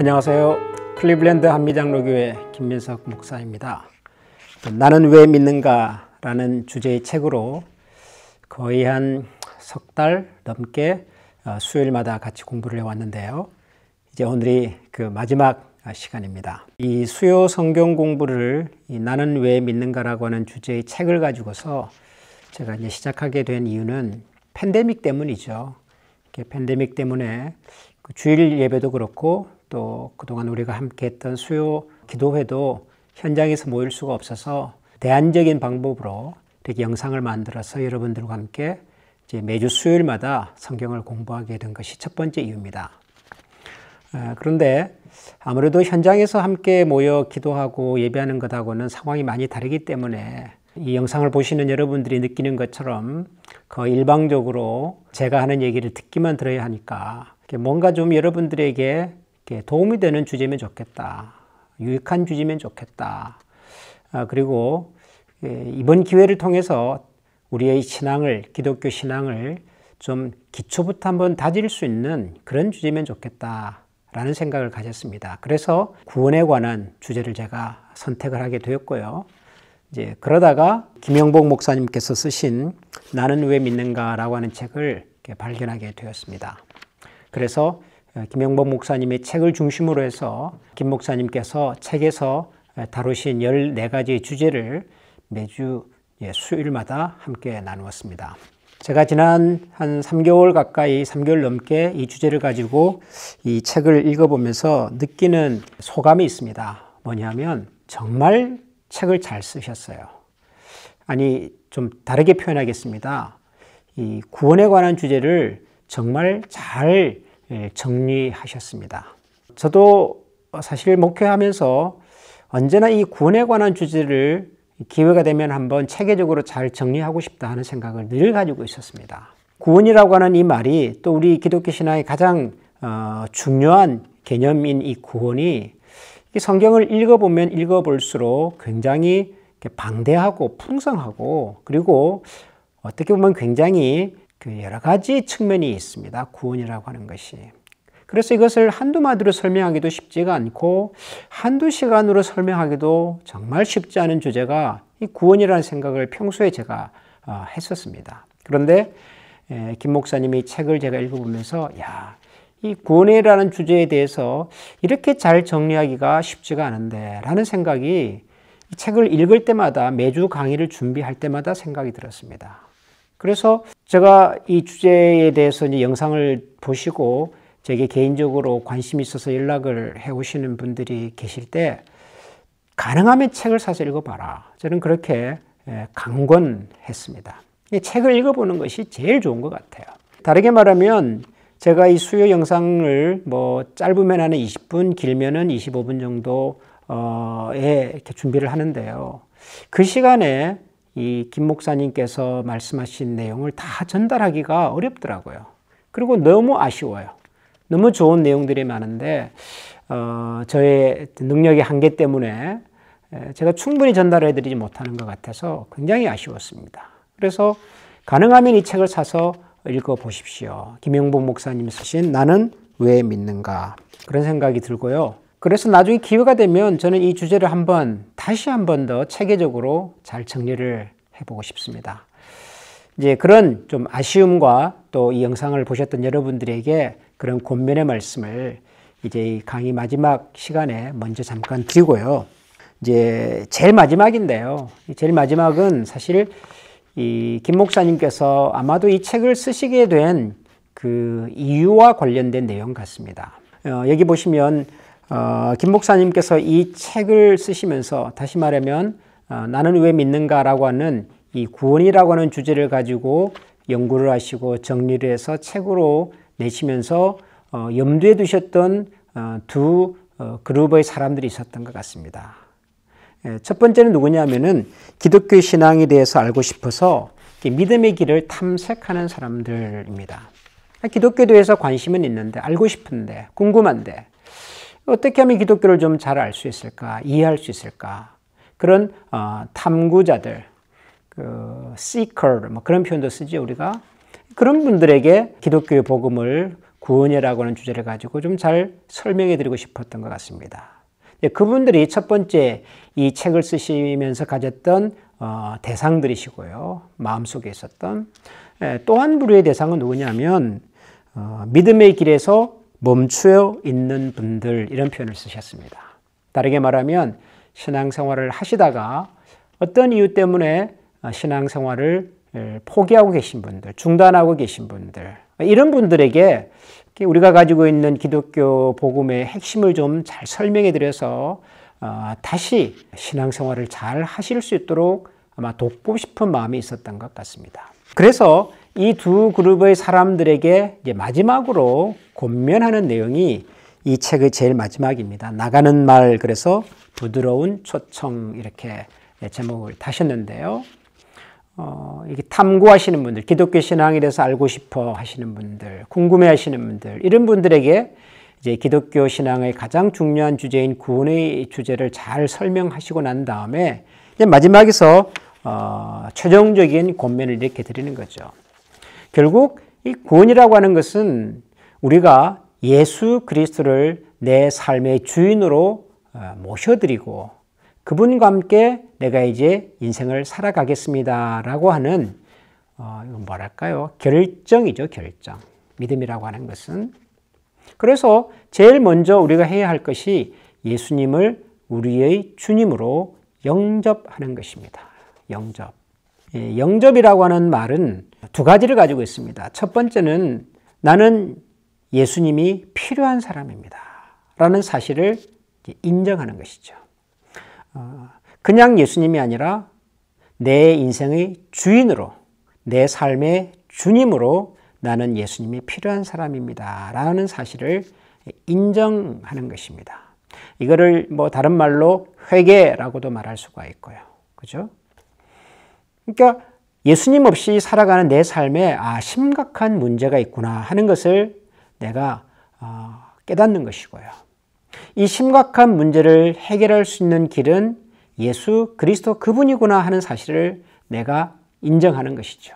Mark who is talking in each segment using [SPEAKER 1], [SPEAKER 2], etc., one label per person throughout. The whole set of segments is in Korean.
[SPEAKER 1] 안녕하세요. 클리블랜드 한미장로교회 김민석 목사입니다. 나는 왜 믿는가 라는 주제의 책으로 거의 한 석 달 넘게 수요일마다 같이 공부를 해왔는데요. 이제 오늘이 그 마지막 시간입니다. 이 수요 성경 공부를 나는 왜 믿는가라고 하는 주제의 책을 가지고서 제가 이제 시작하게 된 이유는 팬데믹 때문이죠. 팬데믹 때문에 주일 예배도 그렇고 또 그동안 우리가 함께 했던 수요 기도회도 현장에서 모일 수가 없어서 대안적인 방법으로 이렇게 영상을 만들어서 여러분들과 함께 이제 매주 수요일마다 성경을 공부하게 된 것이 첫 번째 이유입니다. 그런데 아무래도 현장에서 함께 모여 기도하고 예배하는 것하고는 상황이 많이 다르기 때문에 이 영상을 보시는 여러분들이 느끼는 것처럼 거의 일방적으로 제가 하는 얘기를 듣기만 들어야 하니까 뭔가 좀 여러분들에게 도움이 되는 주제면 좋겠다. 유익한 주제면 좋겠다. 그리고 이번 기회를 통해서 우리의 신앙을, 기독교 신앙을 좀 기초부터 한번 다질 수 있는 그런 주제면 좋겠다라는 생각을 가졌습니다. 그래서 구원에 관한 주제를 제가 선택을 하게 되었고요. 이제 그러다가 김영복 목사님께서 쓰신 나는 왜 믿는가라고 하는 책을 발견하게 되었습니다. 그래서 김영복 목사님의 책을 중심으로 해서 김 목사님께서 책에서 다루신 14가지의 주제를 매주 수요일마다 함께 나누었습니다. 제가 지난 한 3개월 가까이, 3개월 넘게 이 주제를 가지고 이 책을 읽어보면서 느끼는 소감이 있습니다. 뭐냐면 정말 책을 잘 쓰셨어요. 아니, 좀 다르게 표현하겠습니다. 이 구원에 관한 주제를 정말 잘 정리하셨습니다. 저도 사실 목회하면서 언제나 이 구원에 관한 주제를 기회가 되면 한번 체계적으로 잘 정리하고 싶다 하는 생각을 늘 가지고 있었습니다. 구원이라고 하는 이 말이 또 우리 기독교 신앙의 가장 중요한 개념인 이 구원이 성경을 읽어보면 읽어볼수록 굉장히 방대하고 풍성하고 그리고 어떻게 보면 굉장히 여러 가지 측면이 있습니다. 구원이라고 하는 것이. 그래서 이것을 한두 마디로 설명하기도 쉽지가 않고 한두 시간으로 설명하기도 정말 쉽지 않은 주제가 이 구원이라는 생각을 평소에 제가 했었습니다. 그런데 김 목사님의 책을 제가 읽어보면서 이 구원이라는 주제에 대해서 이렇게 잘 정리하기가 쉽지가 않은데 라는 생각이 이 책을 읽을 때마다 매주 강의를 준비할 때마다 생각이 들었습니다. 그래서 제가 이 주제에 대해서 이제 영상을 보시고 제게 개인적으로 관심이 있어서 연락을 해오시는 분들이 계실 때 가능하면 책을 사서 읽어봐라. 저는 그렇게 강권했습니다. 책을 읽어보는 것이 제일 좋은 것 같아요. 다르게 말하면 제가 이 수요 영상을 뭐 짧으면 한 20분, 길면은 25분 정도에 이렇게 준비를 하는데요. 그 시간에 이 김 목사님께서 말씀하신 내용을 다 전달하기가 어렵더라고요. 그리고 너무 아쉬워요. 너무 좋은 내용들이 많은데 저의 능력의 한계 때문에 제가 충분히 전달해드리지 못하는 것 같아서 굉장히 아쉬웠습니다. 그래서 가능하면 이 책을 사서 읽어보십시오. 김영복 목사님이 쓰신 나는 왜 믿는가 그런 생각이 들고요. 그래서 나중에 기회가 되면 저는 이 주제를 다시 한 번 더 체계적으로 잘 정리를 해보고 싶습니다. 이제 그런 좀 아쉬움과 또 이 영상을 보셨던 여러분들에게 그런 권면의 말씀을 이제 이 강의 마지막 시간에 먼저 잠깐 드리고요. 이제 제일 마지막인데요. 제일 마지막은 사실 이 김 목사님께서 아마도 이 책을 쓰시게 된 그 이유와 관련된 내용 같습니다. 여기 보시면 김 목사님께서 이 책을 쓰시면서 다시 말하면 나는 왜 믿는가라고 하는 이 구원이라고 하는 주제를 가지고 연구를 하시고 정리를 해서 책으로 내시면서 염두에 두셨던 두 그룹의 사람들이 있었던 것 같습니다. 첫 번째는 누구냐면은 기독교 신앙에 대해서 알고 싶어서 믿음의 길을 탐색하는 사람들입니다. 기독교에 대해서 관심은 있는데 알고 싶은데 궁금한데 어떻게 하면 기독교를 좀 잘 알 수 있을까? 이해할 수 있을까? 그런 탐구자들, seeker 뭐 그런 표현도 쓰죠 우리가. 그런 분들에게 기독교의 복음을 구원이라고 하는 주제를 가지고 좀 잘 설명해 드리고 싶었던 것 같습니다. 그분들이 첫 번째 이 책을 쓰시면서 가졌던 대상들이시고요. 마음속에 있었던 또 한 부류의 대상은 누구냐면 믿음의 길에서 멈추어 있는 분들, 이런 표현을 쓰셨습니다. 다르게 말하면 신앙생활을 하시다가 어떤 이유 때문에 신앙생활을 포기하고 계신 분들, 중단하고 계신 분들, 이런 분들에게 우리가 가지고 있는 기독교 복음의 핵심을 좀 잘 설명해 드려서 다시 신앙생활을 잘 하실 수 있도록 아마 돕고 싶은 마음이 있었던 것 같습니다. 그래서 이 두 그룹의 사람들에게 이제 마지막으로 권면하는 내용이 이 책의 제일 마지막입니다. 나가는 말, 그래서 부드러운 초청, 이렇게 제목을 다셨는데요. 이게 탐구하시는 분들, 기독교 신앙에 대해서 알고 싶어 하시는 분들, 궁금해 하시는 분들, 이런 분들에게 이제 기독교 신앙의 가장 중요한 주제인 구원의 주제를 잘 설명하시고 난 다음에 이제 마지막에서 최종적인 권면을 이렇게 드리는 거죠. 결국 이 구원이라고 하는 것은 우리가 예수 그리스도를 내 삶의 주인으로 모셔드리고 그분과 함께 내가 이제 인생을 살아가겠습니다라고 하는 뭐랄까요? 결정이죠, 결정. 믿음이라고 하는 것은. 그래서 제일 먼저 우리가 해야 할 것이 예수님을 우리의 주님으로 영접하는 것입니다. 영접. 영접이라고 하는 말은 두 가지를 가지고 있습니다. 첫 번째는 나는 예수님이 필요한 사람입니다 라는 사실을 인정하는 것이죠. 그냥 예수님이 아니라 내 인생의 주인으로, 내 삶의 주님으로 나는 예수님이 필요한 사람입니다 라는 사실을 인정하는 것입니다. 이거를 뭐 다른 말로 회개라고도 말할 수가 있고요. 그죠? 그러니까 예수님 없이 살아가는 내 삶에 심각한 문제가 있구나 하는 것을 내가 깨닫는 것이고요. 이 심각한 문제를 해결할 수 있는 길은 예수 그리스도 그분이구나 하는 사실을 내가 인정하는 것이죠.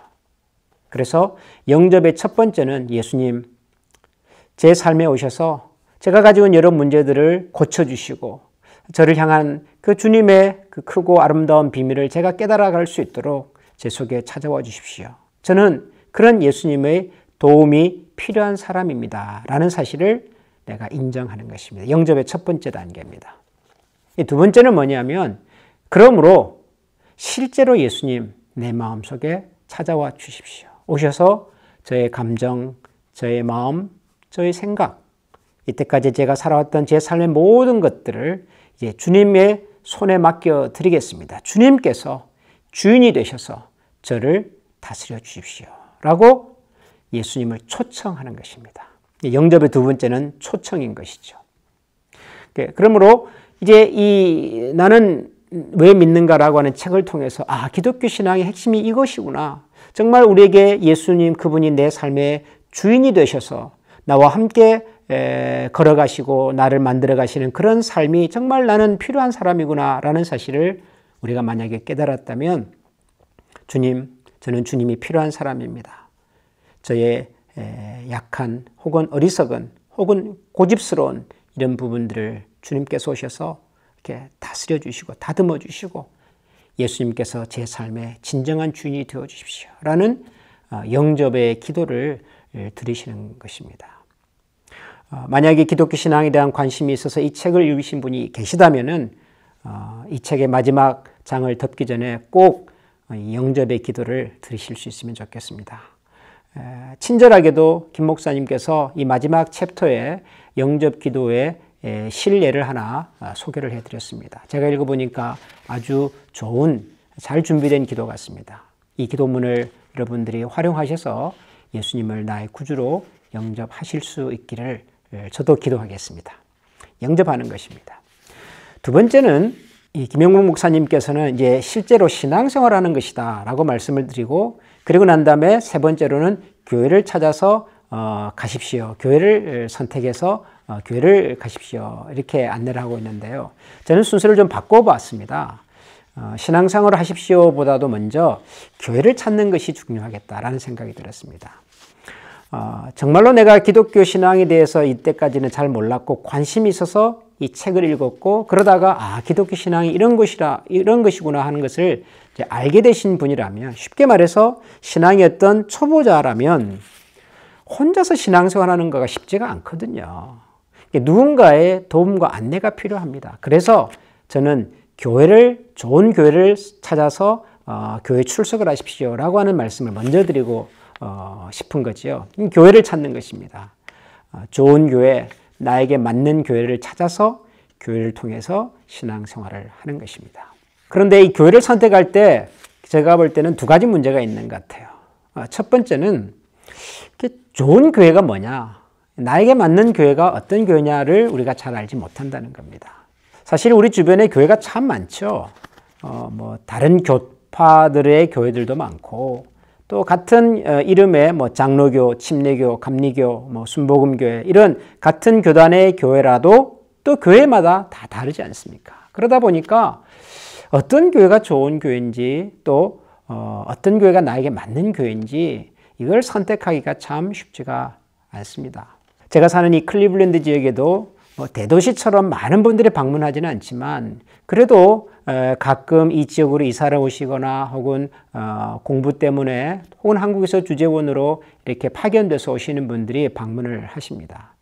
[SPEAKER 1] 그래서 영접의 첫 번째는 예수님, 제 삶에 오셔서 제가 가지고 있는 여러 문제들을 고쳐주시고 저를 향한 그 주님의 그 크고 아름다운 비밀을 제가 깨달아갈 수 있도록 제 속에 찾아와 주십시오. 저는 그런 예수님의 도움이 필요한 사람입니다 라는 사실을 내가 인정하는 것입니다. 영접의 첫 번째 단계입니다. 두 번째는 뭐냐면 그러므로 실제로 예수님 내 마음속에 찾아와 주십시오. 오셔서 저의 감정, 저의 마음, 저의 생각, 이때까지 제가 살아왔던 제 삶의 모든 것들을 이제 주님의 손에 맡겨 드리겠습니다. 주님께서 주인이 되셔서 저를 다스려 주십시오 라고 예수님을 초청하는 것입니다. 영접의 두 번째는 초청인 것이죠. 그러므로 이제 나는 왜 믿는가라고 하는 책을 통해서 기독교 신앙의 핵심이 이것이구나. 정말 우리에게 예수님 그분이 내 삶의 주인이 되셔서 나와 함께 걸어가시고 나를 만들어 가시는 그런 삶이 정말 나는 필요한 사람이구나 라는 사실을 우리가 만약에 깨달았다면 주님, 저는 주님이 필요한 사람입니다. 저의 약한 혹은 어리석은 혹은 고집스러운 이런 부분들을 주님께서 오셔서 이렇게 다스려 주시고 다듬어 주시고 예수님께서 제 삶의 진정한 주인이 되어 주십시오 라는 영접의 기도를 드리시는 것입니다. 만약에 기독교 신앙에 대한 관심이 있어서 이 책을 읽으신 분이 계시다면은 이 책의 마지막 장을 덮기 전에 꼭 영접의 기도를 드리실 수 있으면 좋겠습니다. 친절하게도 김 목사님께서 이 마지막 챕터에 영접 기도의 실례를 하나 소개를 해드렸습니다. 제가 읽어보니까 아주 좋은 잘 준비된 기도 같습니다. 이 기도문을 여러분들이 활용하셔서 예수님을 나의 구주로 영접하실 수 있기를 저도 기도하겠습니다. 영접하는 것입니다. 두 번째는 이 김영국 목사님께서는 이제 실제로 신앙생활하는 것이다 라고 말씀을 드리고 그리고 난 다음에 세 번째로는 교회를 찾아서 가십시오. 교회를 선택해서 교회를 가십시오. 이렇게 안내를 하고 있는데요. 저는 순서를 좀 바꿔봤습니다. 신앙생활을 하십시오 보다도 먼저 교회를 찾는 것이 중요하겠다라는 생각이 들었습니다. 정말로 내가 기독교 신앙에 대해서 이때까지는 잘 몰랐고 관심이 있어서 이 책을 읽었고 그러다가 기독교 신앙이 이런 것이구나 하는 것을 이제 알게 되신 분이라면, 쉽게 말해서 신앙의 어떤 초보자라면 혼자서 신앙생활하는 거가 쉽지가 않거든요. 누군가의 도움과 안내가 필요합니다. 그래서 저는 좋은 교회를 찾아서 교회 출석을 하십시오라고 하는 말씀을 먼저 드리고 싶은 거지요. 교회를 찾는 것입니다. 좋은 교회, 나에게 맞는 교회를 찾아서 교회를 통해서 신앙생활을 하는 것입니다. 그런데 이 교회를 선택할 때 제가 볼 때는 두 가지 문제가 있는 것 같아요. 첫 번째는 좋은 교회가 뭐냐, 나에게 맞는 교회가 어떤 교회냐를 우리가 잘 알지 못한다는 겁니다. 사실 우리 주변에 교회가 참 많죠. 다른 교파들의 교회들도 많고, 또 같은 이름의 장로교, 침례교, 감리교, 순복음교회, 이런 같은 교단의 교회라도 또 교회마다 다 다르지 않습니까? 그러다 보니까 어떤 교회가 좋은 교회인지, 또 어떤 교회가 나에게 맞는 교회인지 이걸 선택하기가 참 쉽지가 않습니다. 제가 사는 이 클리블랜드 지역에도 대도시처럼 많은 분들이 방문하지는 않지만, 그래도 가끔 이 지역으로 이사를 오시거나 혹은 공부 때문에 혹은 한국에서 주재원으로 이렇게 파견돼서 오시는 분들이 방문을 하십니다.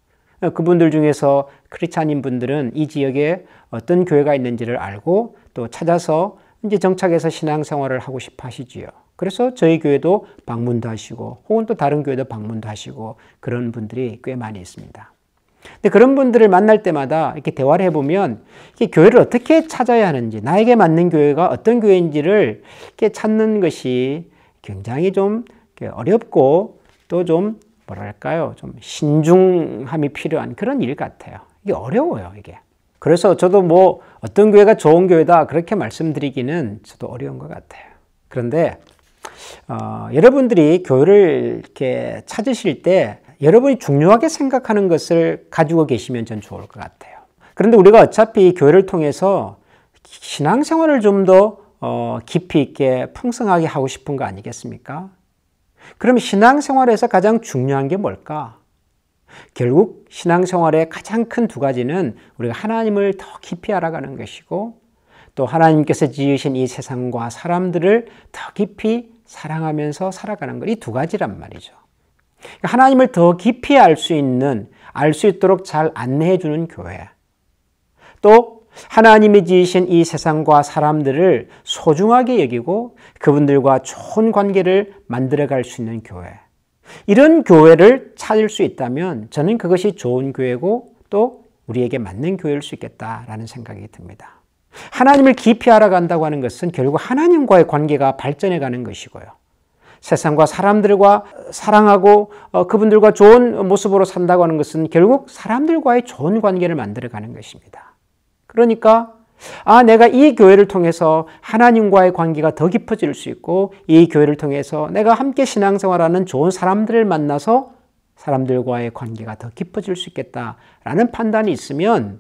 [SPEAKER 1] 그분들 중에서 크리스찬인 분들은 이 지역에 어떤 교회가 있는지를 알고 또 찾아서 이제 정착해서 신앙생활을 하고 싶어 하시지요. 그래서 저희 교회도 방문도 하시고 혹은 또 다른 교회도 방문도 하시고 그런 분들이 꽤 많이 있습니다. 근데 그런 분들을 만날 때마다 이렇게 대화를 해보면 교회를 어떻게 찾아야 하는지, 나에게 맞는 교회가 어떤 교회인지를 이렇게 찾는 것이 굉장히 좀 어렵고 또 좀 좀 신중함이 필요한 그런 일 같아요. 이게 어려워요, 이게. 그래서 저도 어떤 교회가 좋은 교회다 그렇게 말씀드리기는 저도 어려운 것 같아요. 그런데 여러분들이 교회를 이렇게 찾으실 때 여러분이 중요하게 생각하는 것을 가지고 계시면 전 좋을 것 같아요. 그런데 우리가 어차피 교회를 통해서 신앙생활을 좀 더 깊이 있게 풍성하게 하고 싶은 거 아니겠습니까? 그럼 신앙생활에서 가장 중요한 게 뭘까? 결국 신앙생활의 가장 큰 두 가지는 우리가 하나님을 더 깊이 알아가는 것이고, 또 하나님께서 지으신 이 세상과 사람들을 더 깊이 사랑하면서 살아가는 것, 이 두 가지란 말이죠. 하나님을 더 깊이 알 수 있도록 잘 안내해 주는 교회, 또 하나님이 지으신 이 세상과 사람들을 소중하게 여기고 그분들과 좋은 관계를 만들어갈 수 있는 교회, 이런 교회를 찾을 수 있다면 저는 그것이 좋은 교회고 또 우리에게 맞는 교회일 수 있겠다라는 생각이 듭니다. 하나님을 깊이 알아간다고 하는 것은 결국 하나님과의 관계가 발전해 가는 것이고요. 세상과 사람들과 사랑하고 그분들과 좋은 모습으로 산다고 하는 것은 결국 사람들과의 좋은 관계를 만들어가는 것입니다. 그러니까 내가 이 교회를 통해서 하나님과의 관계가 더 깊어질 수 있고, 이 교회를 통해서 내가 함께 신앙생활하는 좋은 사람들을 만나서 사람들과의 관계가 더 깊어질 수 있겠다라는 판단이 있으면,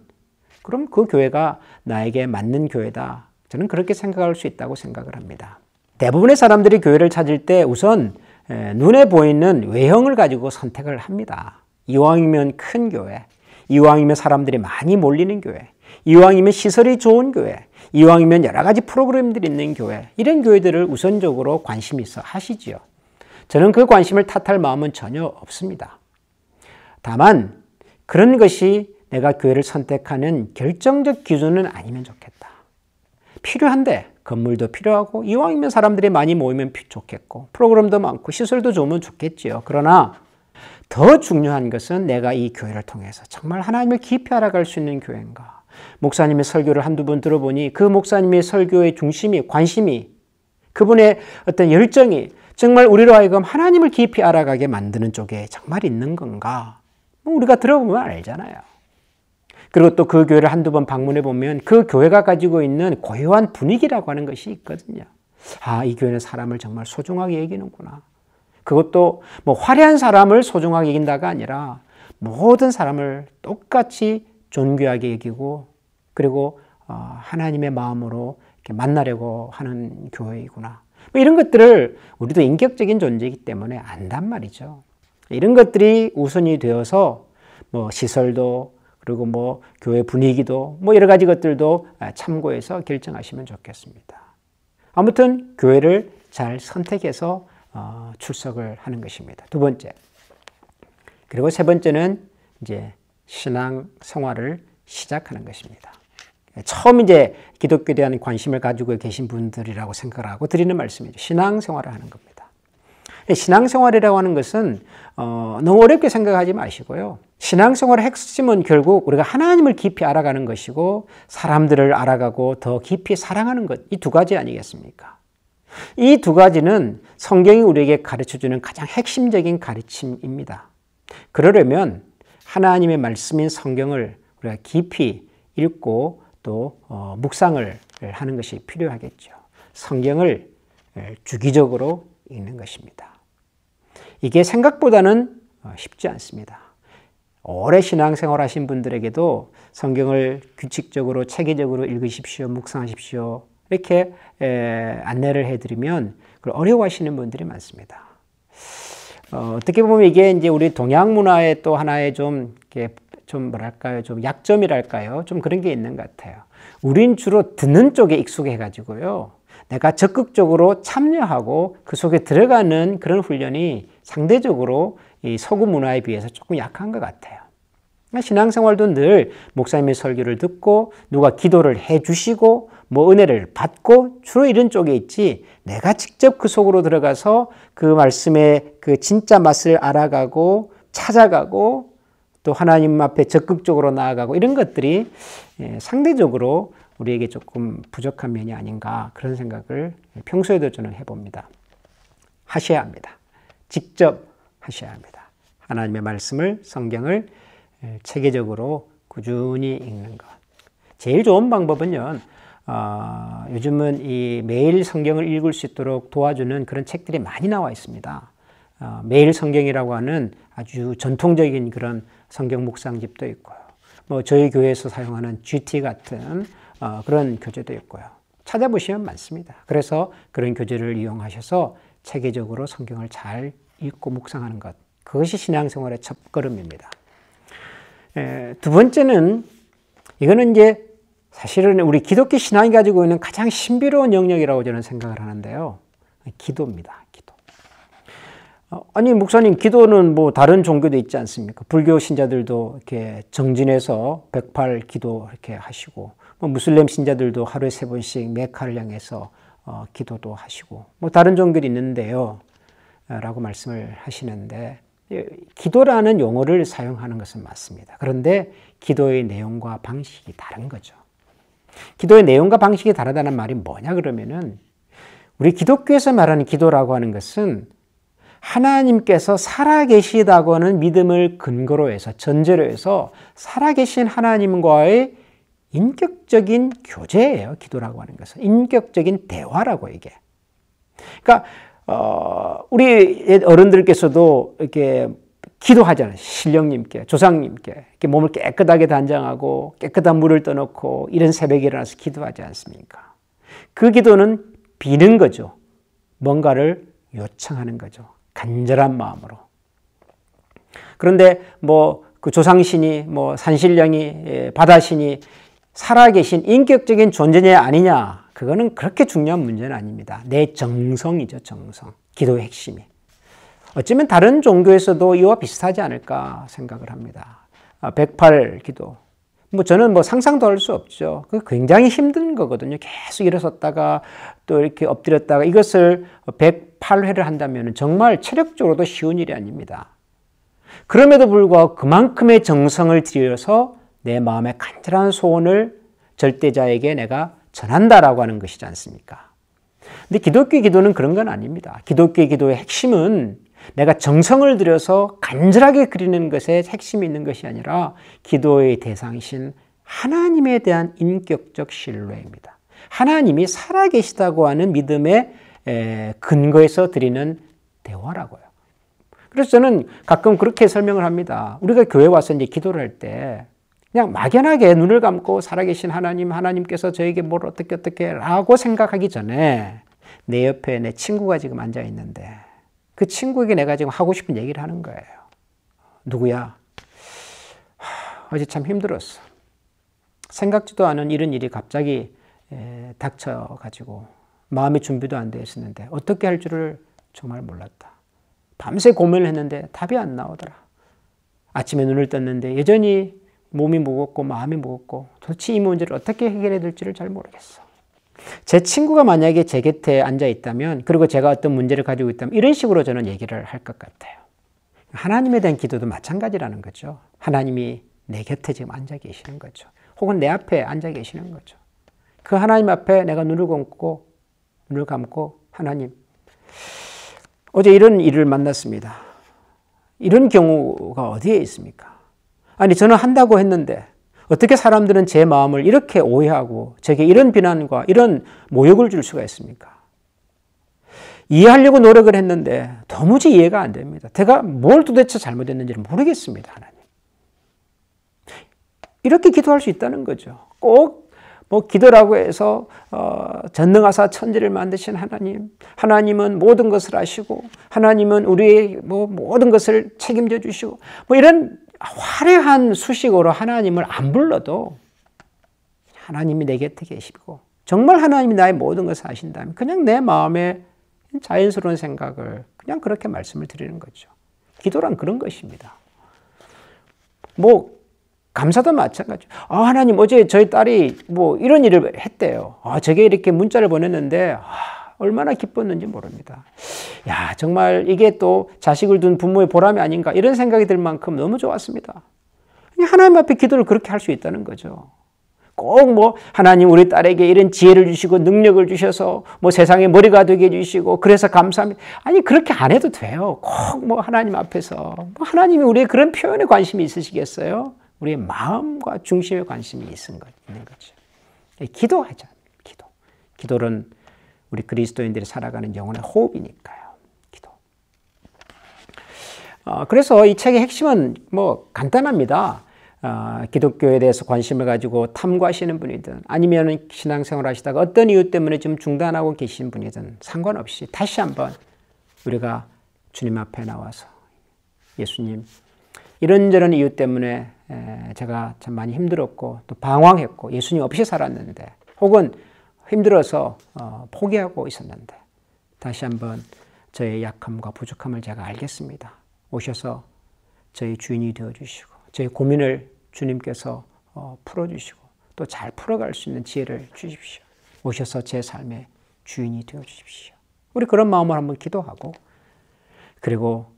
[SPEAKER 1] 그럼 그 교회가 나에게 맞는 교회다, 저는 그렇게 생각할 수 있다고 생각을 합니다. 대부분의 사람들이 교회를 찾을 때 우선 눈에 보이는 외형을 가지고 선택을 합니다. 이왕이면 큰 교회, 이왕이면 사람들이 많이 몰리는 교회, 이왕이면 시설이 좋은 교회, 이왕이면 여러 가지 프로그램들이 있는 교회, 이런 교회들을 우선적으로 관심이 있어 하시지요. 저는 그 관심을 탓할 마음은 전혀 없습니다. 다만 그런 것이 내가 교회를 선택하는 결정적 기준은 아니면 좋겠다. 필요한데, 건물도 필요하고 이왕이면 사람들이 많이 모이면 좋겠고 프로그램도 많고 시설도 좋으면 좋겠지요. 그러나 더 중요한 것은 내가 이 교회를 통해서 정말 하나님을 깊이 알아갈 수 있는 교회인가. 목사님의 설교를 한두 번 들어보니 그 목사님의 설교의 중심이, 관심이, 그분의 어떤 열정이 정말 우리로 하여금 하나님을 깊이 알아가게 만드는 쪽에 정말 있는 건가? 우리가 들어보면 알잖아요. 그리고 또 그 교회를 한두 번 방문해 보면 그 교회가 가지고 있는 고유한 분위기라고 하는 것이 있거든요. 이 교회는 사람을 정말 소중하게 여기는구나. 그것도 화려한 사람을 소중하게 여긴다가 아니라 모든 사람을 똑같이 존귀하게 여기고, 그리고 하나님의 마음으로 이렇게 만나려고 하는 교회이구나. 이런 것들을 우리도 인격적인 존재이기 때문에 안단 말이죠. 이런 것들이 우선이 되어서 뭐 시설도 그리고 뭐 교회 분위기도 뭐 여러 가지 것들도 참고해서 결정하시면 좋겠습니다. 아무튼 교회를 잘 선택해서 출석을 하는 것입니다. 두 번째. 그리고 세 번째는 이제 신앙 생활을 시작하는 것입니다. 처음 이제 기독교에 대한 관심을 가지고 계신 분들이라고 생각을 하고 드리는 말씀이죠. 신앙 생활을 하는 겁니다. 신앙 생활이라고 하는 것은 너무 어렵게 생각하지 마시고요. 신앙 생활의 핵심은 결국 우리가 하나님을 깊이 알아가는 것이고 사람들을 알아가고 더 깊이 사랑하는 것, 이 두 가지 아니겠습니까? 이 두 가지는 성경이 우리에게 가르쳐주는 가장 핵심적인 가르침입니다. 그러려면 하나님의 말씀인 성경을 우리가 깊이 읽고 또 묵상을 하는 것이 필요하겠죠. 성경을 주기적으로 읽는 것입니다. 이게 생각보다는 쉽지 않습니다. 오래 신앙생활 하신 분들에게도 성경을 규칙적으로 체계적으로 읽으십시오, 묵상하십시오 이렇게 안내를 해드리면 그걸 어려워하시는 분들이 많습니다. 어떻게 보면 이게 이제 우리 동양 문화의 또 하나의 좀 뭐랄까요, 좀 약점이랄까요, 좀 그런 게 있는 것 같아요. 우린 주로 듣는 쪽에 익숙해가지고요. 내가 적극적으로 참여하고 그 속에 들어가는 그런 훈련이 상대적으로 이 서구 문화에 비해서 조금 약한 것 같아요. 신앙생활도 늘 목사님의 설교를 듣고 누가 기도를 해주시고 뭐 은혜를 받고 주로 이런 쪽에 있지 내가 직접 그 속으로 들어가서 그 말씀의 그 진짜 맛을 알아가고 찾아가고 또 하나님 앞에 적극적으로 나아가고 이런 것들이 상대적으로 우리에게 조금 부족한 면이 아닌가 그런 생각을 평소에도 저는 해봅니다. 하셔야 합니다. 직접 하셔야 합니다. 하나님의 말씀을 성경을 체계적으로 꾸준히 읽는 것. 제일 좋은 방법은요. 요즘은 이 매일 성경을 읽을 수 있도록 도와주는 그런 책들이 많이 나와 있습니다. 매일 성경이라고 하는 아주 전통적인 그런 성경 묵상집도 있고요. 뭐 저희 교회에서 사용하는 GT 같은 그런 교재도 있고요. 찾아보시면 많습니다. 그래서 그런 교재를 이용하셔서 체계적으로 성경을 잘 읽고 묵상하는 것. 그것이 신앙생활의 첫걸음입니다. 두 번째는 이거는 이제 사실은 우리 기독교 신앙이 가지고 있는 가장 신비로운 영역이라고 저는 생각을 하는데요. 기도입니다. 기도. 아니 목사님 기도는 뭐 다른 종교도 있지 않습니까? 불교 신자들도 이렇게 정진해서 108 기도 이렇게 하시고 뭐 무슬림 신자들도 하루에 3번씩 메카를 향해서 기도도 하시고 뭐 다른 종교도 있는데요. 라고 말씀을 하시는데 기도라는 용어를 사용하는 것은 맞습니다. 그런데 기도의 내용과 방식이 다른 거죠. 기도의 내용과 방식이 다르다는 말이 뭐냐 그러면은 우리 기독교에서 말하는 기도라고 하는 것은 하나님께서 살아계시다고 하는 믿음을 근거로 해서 전제로 해서 살아계신 하나님과의 인격적인 교제예요. 기도라고 하는 것은 인격적인 대화라고 이게. 그러니까 우리 어른들께서도 이렇게 기도하잖아요. 신령님께, 조상님께 이렇게 몸을 깨끗하게 단장하고 깨끗한 물을 떠놓고 이런 새벽에 일어나서 기도하지 않습니까? 그 기도는 비는 거죠. 뭔가를 요청하는 거죠. 간절한 마음으로. 그런데 뭐 그 조상신이 뭐 산신령이 바다신이 살아계신 인격적인 존재냐 아니냐 그거는 그렇게 중요한 문제는 아닙니다. 내 정성이죠. 정성. 기도의 핵심이. 어쩌면 다른 종교에서도 이와 비슷하지 않을까 생각을 합니다. 108 기도. 뭐 저는 뭐 상상도 할 수 없죠. 그 굉장히 힘든 거거든요. 계속 일어섰다가 또 이렇게 엎드렸다가 이것을 108회를 한다면 정말 체력적으로도 쉬운 일이 아닙니다. 그럼에도 불구하고 그만큼의 정성을 들여서 내 마음의 간절한 소원을 절대자에게 내가 전한다라고 하는 것이지 않습니까? 근데 기독교의 기도는 그런 건 아닙니다. 기독교의 기도의 핵심은 내가 정성을 들여서 간절하게 그리는 것에 핵심이 있는 것이 아니라 기도의 대상이신 하나님에 대한 인격적 신뢰입니다. 하나님이 살아계시다고 하는 믿음의 근거에서 드리는 대화라고요. 그래서 저는 가끔 그렇게 설명을 합니다. 우리가 교회 와서 이제 기도를 할 때 그냥 막연하게 눈을 감고 살아계신 하나님께서 저에게 뭘 어떻게 라고 생각하기 전에 내 옆에 내 친구가 지금 앉아 있는데 그 친구에게 내가 지금 하고 싶은 얘기를 하는 거예요. 누구야? 어제 참 힘들었어. 생각지도 않은 이런 일이 갑자기 닥쳐가지고 마음의 준비도 안 되어 있었는데 어떻게 할 줄을 정말 몰랐다. 밤새 고민을 했는데 답이 안 나오더라. 아침에 눈을 떴는데 여전히 몸이 무겁고 마음이 무겁고 도대체 이 문제를 어떻게 해결해야 될지를 잘 모르겠어. 제 친구가 만약에 제 곁에 앉아 있다면, 그리고 제가 어떤 문제를 가지고 있다면 이런 식으로 저는 얘기를 할 것 같아요. 하나님에 대한 기도도 마찬가지라는 거죠. 하나님이 내 곁에 지금 앉아 계시는 거죠. 혹은 내 앞에 앉아 계시는 거죠. 그 하나님 앞에 내가 눈을 감고 하나님, 어제 이런 일을 만났습니다. 이런 경우가 어디에 있습니까? 아니, 저는 한다고 했는데 어떻게 사람들은 제 마음을 이렇게 오해하고 제게 이런 비난과 이런 모욕을 줄 수가 있습니까? 이해하려고 노력을 했는데 도무지 이해가 안 됩니다. 제가 뭘 도대체 잘못했는지를 모르겠습니다. 하나님. 이렇게 기도할 수 있다는 거죠. 꼭 뭐 기도라고 해서 전능하사 천지를 만드신 하나님, 하나님은 모든 것을 아시고 하나님은 우리의 모든 것을 책임져 주시고 이런 화려한 수식어로 하나님을 안 불러도 하나님이 내 곁에 계시고 정말 하나님이 나의 모든 것을 아신다면 그냥 내 마음에 자연스러운 생각을 그냥 그렇게 말씀을 드리는 거죠. 기도란 그런 것입니다. 감사도 마찬가지죠. 하나님, 어제 저희 딸이 이런 일을 했대요. 저게 이렇게 문자를 보냈는데 얼마나 기뻤는지 모릅니다. 야, 정말 이게 또 자식을 둔 부모의 보람이 아닌가 이런 생각이 들 만큼 너무 좋았습니다. 하나님 앞에 기도를 그렇게 할 수 있다는 거죠. 꼭 하나님 우리 딸에게 이런 지혜를 주시고 능력을 주셔서 세상의 머리가 되게 해주시고 그래서 감사합니다. 아니, 그렇게 안 해도 돼요. 꼭 하나님 앞에서 하나님이 우리의 그런 표현에 관심이 있으시겠어요? 우리의 마음과 중심에 관심이 있는 거죠. 기도하자. 기도는 우리 그리스도인들이 살아가는 영혼의 호흡이니까요. 기도. 그래서 이 책의 핵심은 간단합니다. 기독교에 대해서 관심을 가지고 탐구하시는 분이든 아니면 신앙생활 하시다가 어떤 이유 때문에 좀 중단하고 계신 분이든 상관없이 다시 한번 우리가 주님 앞에 나와서 예수님, 이런저런 이유 때문에 제가 참 많이 힘들었고 또 방황했고 예수님 없이 살았는데 혹은 힘들어서 포기하고 있었는데 다시 한번 저의 약함과 부족함을 제가 알겠습니다. 오셔서 저의 주인이 되어주시고 저의 고민을 주님께서 풀어주시고 또 잘 풀어갈 수 있는 지혜를 주십시오. 오셔서 제 삶의 주인이 되어주십시오. 우리 그런 마음으로 한번 기도하고 그리고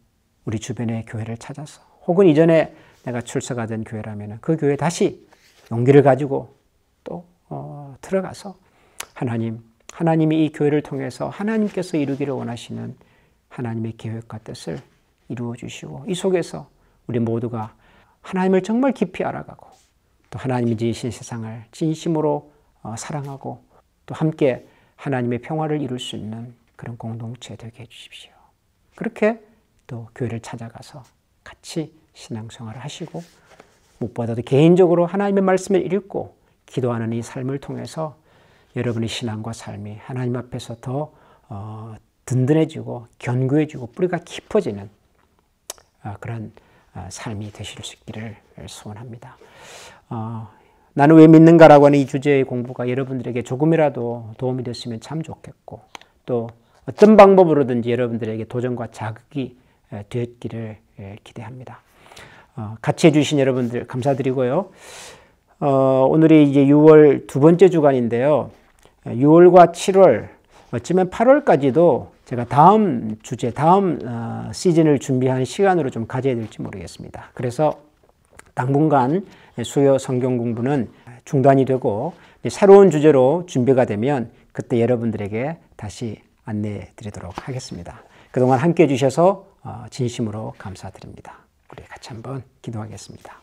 [SPEAKER 1] 우리 주변의 교회를 찾아서 혹은 이전에 내가 출석하던 교회라면 그 교회에 다시 용기를 가지고 또 들어가서 하나님이 이 교회를 통해서 하나님께서 이루기를 원하시는 하나님의 계획과 뜻을 이루어 주시고 이 속에서 우리 모두가 하나님을 정말 깊이 알아가고 또 하나님이 지으신 세상을 진심으로 사랑하고 또 함께 하나님의 평화를 이룰 수 있는 그런 공동체 되게 해주십시오. 그렇게 또 교회를 찾아가서 같이 신앙생활을 하시고 무엇보다도 개인적으로 하나님의 말씀을 읽고 기도하는 이 삶을 통해서 여러분의 신앙과 삶이 하나님 앞에서 더 든든해지고 견고해지고 뿌리가 깊어지는 그런 삶이 되실 수 있기를 소원합니다. 나는 왜 믿는가라고 하는 이 주제의 공부가 여러분들에게 조금이라도 도움이 됐으면 참 좋겠고 또 어떤 방법으로든지 여러분들에게 도전과 자극이 되었기를 기대합니다. 같이 해주신 여러분들 감사드리고요. 오늘이 이제 6월 두 번째 주간인데요. 6월과 7월, 어쩌면 8월까지도 제가 다음 주제, 다음 시즌을 준비하는 시간으로 좀 가져야 될지 모르겠습니다. 그래서 당분간 수요 성경 공부는 중단이 되고 새로운 주제로 준비가 되면 그때 여러분들에게 다시 안내해 드리도록 하겠습니다. 그동안 함께해 주셔서 진심으로 감사드립니다. 우리 같이 한번 기도하겠습니다.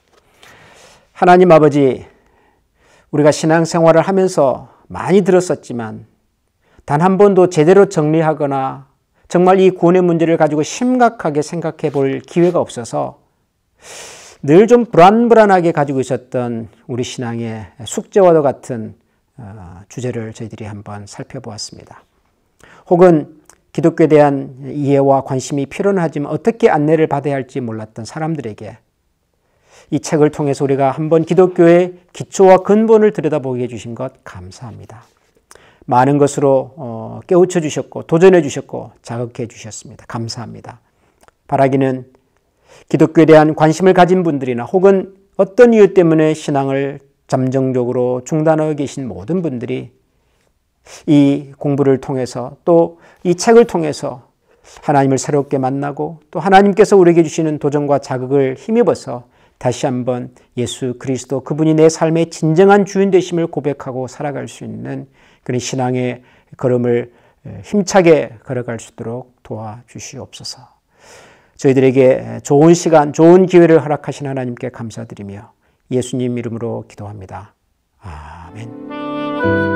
[SPEAKER 1] 하나님 아버지, 우리가 신앙생활을 하면서 많이 들었었지만 단 한 번도 제대로 정리하거나 정말 이 구원의 문제를 가지고 심각하게 생각해 볼 기회가 없어서 늘 좀 불안불안하게 가지고 있었던 우리 신앙의 숙제와도 같은 주제를 저희들이 한번 살펴보았습니다. 혹은 기독교에 대한 이해와 관심이 필요는 하지만 어떻게 안내를 받아야 할지 몰랐던 사람들에게 이 책을 통해서 우리가 한번 기독교의 기초와 근본을 들여다보게 해주신 것 감사합니다. 많은 것으로 깨우쳐 주셨고 도전해 주셨고 자극해 주셨습니다. 감사합니다. 바라기는 기독교에 대한 관심을 가진 분들이나 혹은 어떤 이유 때문에 신앙을 잠정적으로 중단하고 계신 모든 분들이 이 공부를 통해서 또 이 책을 통해서 하나님을 새롭게 만나고 또 하나님께서 우리에게 주시는 도전과 자극을 힘입어서 다시 한번 예수 그리스도 그분이 내 삶의 진정한 주인 되심을 고백하고 살아갈 수 있는 그런 신앙의 걸음을 힘차게 걸어갈 수 있도록 도와주시옵소서. 저희들에게 좋은 시간, 좋은 기회를 허락하신 하나님께 감사드리며 예수님 이름으로 기도합니다. 아멘.